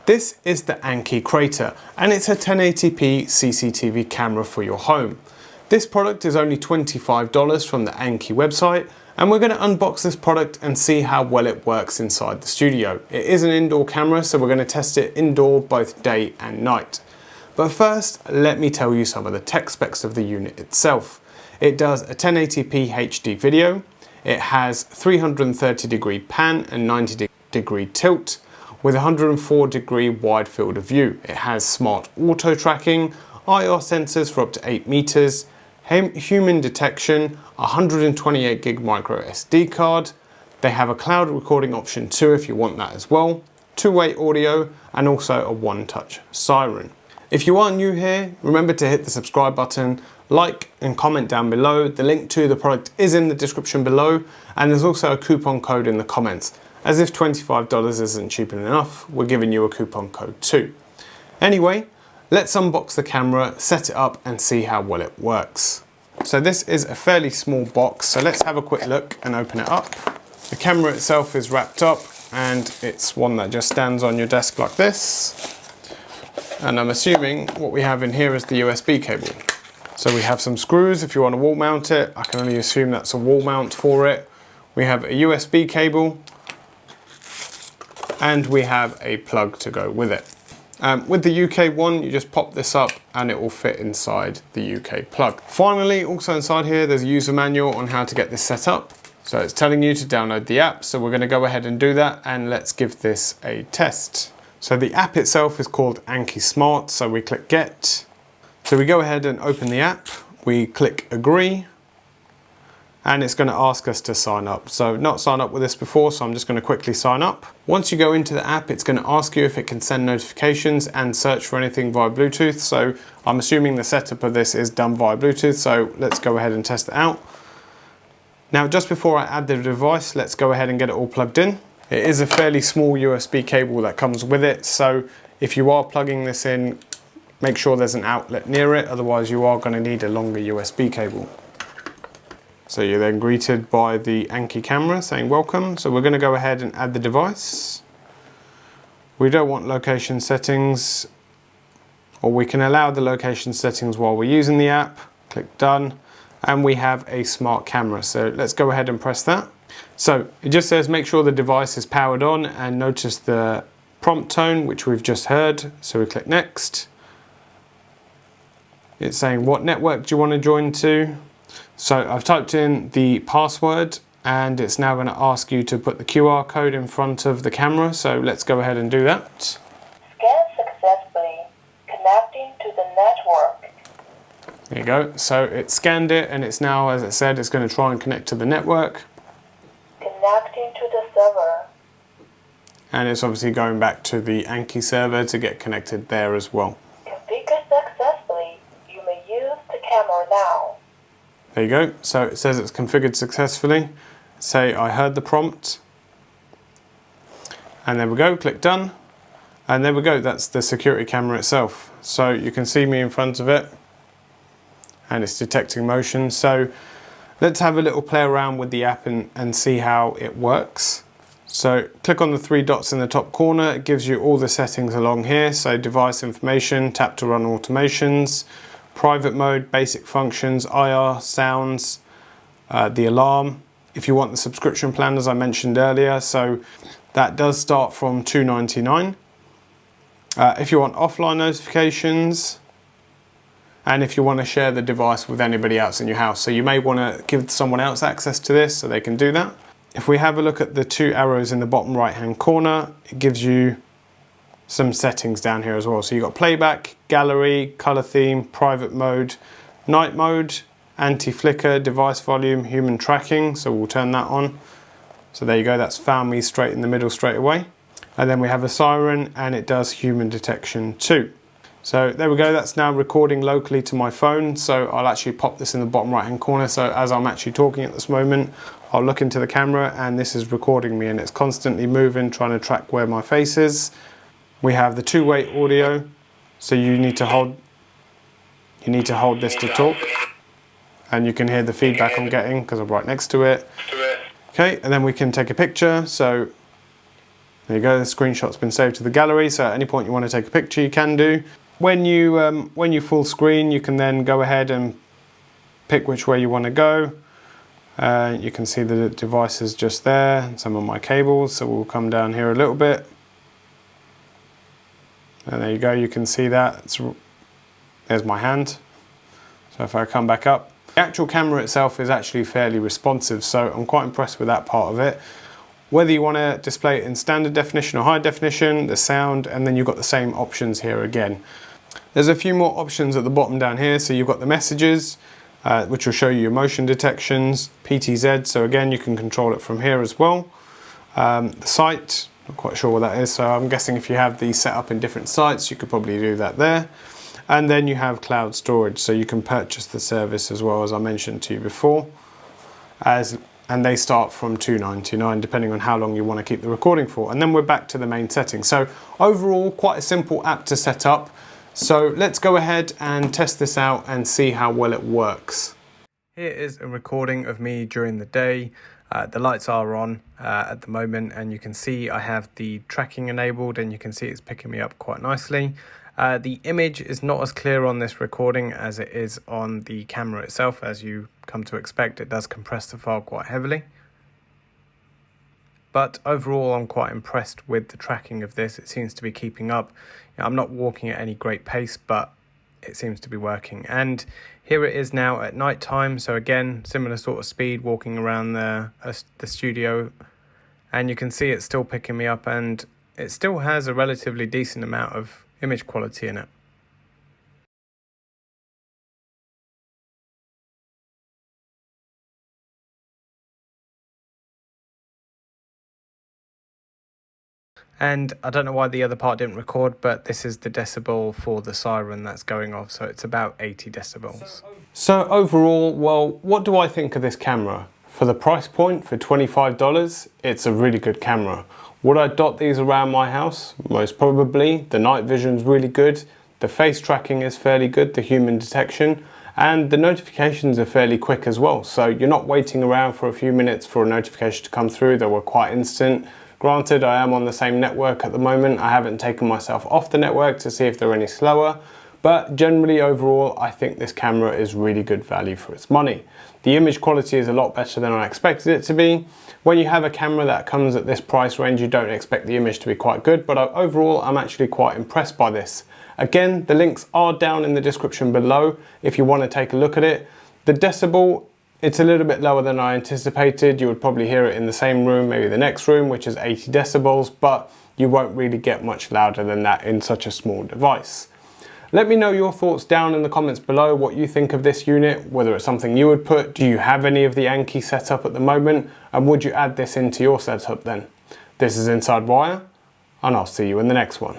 This is the Anki Crater, and it's a 1080p CCTV camera for your home. This product is only $25 from the Anki website, and we're going to unbox this product and see how well it works inside the studio. It is an indoor camera, so we're going to test it indoor both day and night. But first, let me tell you some of the tech specs of the unit itself. It does a 1080p HD video, it has 330 degree pan and 90 degree tilt, with 104 degree wide field of view. It has smart auto tracking, IR sensors for up to 8 meters, human detection, 128 gig micro SD card. They have a cloud recording option too if you want that as well, two-way audio, and also a one-touch siren. If you are new here, remember to hit the subscribe button, like and comment down below. The link to the product is in the description below, and there's also a coupon code in the comments. As if $25 isn't cheap enough, we're giving you a coupon code too. Anyway, let's unbox the camera, set it up and see how well it works. So this is a fairly small box, so let's have a quick look and open it up. The camera itself is wrapped up and it's one that just stands on your desk like this. And I'm assuming what we have in here is the USB cable. So we have some screws if you want to wall mount it. I can only assume that's a wall mount for it. We have a USB cable and we have a plug to go with it. With the UK one, you just pop this up and it will fit inside the UK plug. Finally, also inside here, there's a user manual on how to get this set up. So it's telling you to download the app. So we're going to go ahead and do that, and let's give this a test. So the app itself is called Anki Smart. So we click Get. So we go ahead and open the app. We click Agree. And it's going to ask us to sign up. So not signed up with this before, so I'm just going to quickly sign up. Once you go into the app, it's going to ask you if it can send notifications and search for anything via Bluetooth. So I'm assuming the setup of this is done via Bluetooth. So let's go ahead and test it out. Now, just before I add the device, let's go ahead and get it all plugged in. It is a fairly small USB cable that comes with it. So if you are plugging this in, make sure there's an outlet near it. Otherwise you are going to need a longer USB cable. So you're then greeted by the Anki camera saying welcome. So we're going to go ahead and add the device. We don't want location settings, or we can allow the location settings while we're using the app. Click done. And we have a smart camera. So let's go ahead and press that. So it just says make sure the device is powered on, and notice the prompt tone, which we've just heard. So we click next. It's saying what network do you want to join to? So I've typed in the password and it's now going to ask you to put the QR code in front of the camera. So let's go ahead and do that. Scan successfully. Connecting to the network. There you go. So it scanned it and it's now, as it said, it's going to try and connect to the network. Connecting to the server. And it's obviously going back to the Anki server to get connected there as well. Configured successfully. You may use the camera now. There you go. So it says it's configured successfully. Say I heard the prompt. And there we go, click done. And there we go, that's the security camera itself. So you can see me in front of it and it's detecting motion. So let's have a little play around with the app and see how it works. So click on the three dots in the top corner. It gives you all the settings along here. So device information, tap to run automations, private mode, basic functions, IR, sounds, the alarm. If you want the subscription plan, as I mentioned earlier, so that does start from $2.99. If you want offline notifications, and if you want to share the device with anybody else in your house. So you may want to give someone else access to this so they can do that. If we have a look at the two arrows in the bottom right hand corner, it gives you some settings down here as well. So you've got playback, gallery, color theme, private mode, night mode, anti-flicker, device volume, human tracking. So we'll turn that on. So there you go, that's found me straight in the middle straight away. And then we have a siren and it does human detection too. So there we go, that's now recording locally to my phone. So I'll actually pop this in the bottom right hand corner. So as I'm actually talking at this moment, I'll look into the camera and this is recording me and it's constantly moving, trying to track where my face is. We have the two-way audio, so you need to hold this to talk, and you can hear the feedback I'm getting because I'm right next to it. Okay, and then we can take a picture. So There you go, the screenshot's been saved to the gallery, so at any point you want to take a picture you can do. When you full screen, you can then go ahead and pick which way you want to go. You can see the device is just there, and some of my cables, so we'll come down here a little bit. And there you go, you can see that. There's my hand. So if I come back up, the actual camera itself is actually fairly responsive, so I'm quite impressed with that part of it. Whether you want to display it in standard definition or high definition, the sound, and then you've got the same options here again. There's a few more options at the bottom down here. So you've got the messages, which will show you your motion detections, PTZ, so again you can control it from here as well. The site, not quite sure what that is, so I'm guessing if you have these set up in different sites you could probably do that there. And then you have cloud storage, so you can purchase the service as well, as I mentioned to you before. And they start from $2.99 depending on how long you want to keep the recording for. And then we're back to the main settings. So overall, quite a simple app to set up. So let's go ahead and test this out and see how well it works. Here is a recording of me during the day. The lights are on at the moment, and you can see I have the tracking enabled, and you can see it's picking me up quite nicely. The image is not as clear on this recording as it is on the camera itself. As you come to expect, it does compress the file quite heavily. But overall, I'm quite impressed with the tracking of this. It seems to be keeping up. I'm not walking at any great pace, but it seems to be working. And here it is now at night time. So again, similar sort of speed walking around the studio. And you can see it's still picking me up, and it still has a relatively decent amount of image quality in it. And I don't know why the other part didn't record, but this is the decibel for the siren that's going off, so it's about 80 decibels. So overall, well, what do I think of this camera? For the price point, for $25, it's a really good camera. Would I dot these around my house? Most probably. The night vision's really good. The face tracking is fairly good, the human detection, and the notifications are fairly quick as well. So you're not waiting around for a few minutes for a notification to come through. They were quite instant. Granted, I am on the same network at the moment. I haven't taken myself off the network to see if they're any slower, but generally overall, I think this camera is really good value for its money. The image quality is a lot better than I expected it to be. When you have a camera that comes at this price range, you don't expect the image to be quite good, but overall, I'm actually quite impressed by this. Again, the links are down in the description below if you want to take a look at it. The decibel, it's a little bit lower than I anticipated. You would probably hear it in the same room, maybe the next room, which is 80 decibels, but you won't really get much louder than that in such a small device. Let me know your thoughts down in the comments below, what you think of this unit, whether it's something you would put. Do you have any of the Anki setup at the moment? And would you add this into your setup then? This is Inside Wire, and I'll see you in the next one.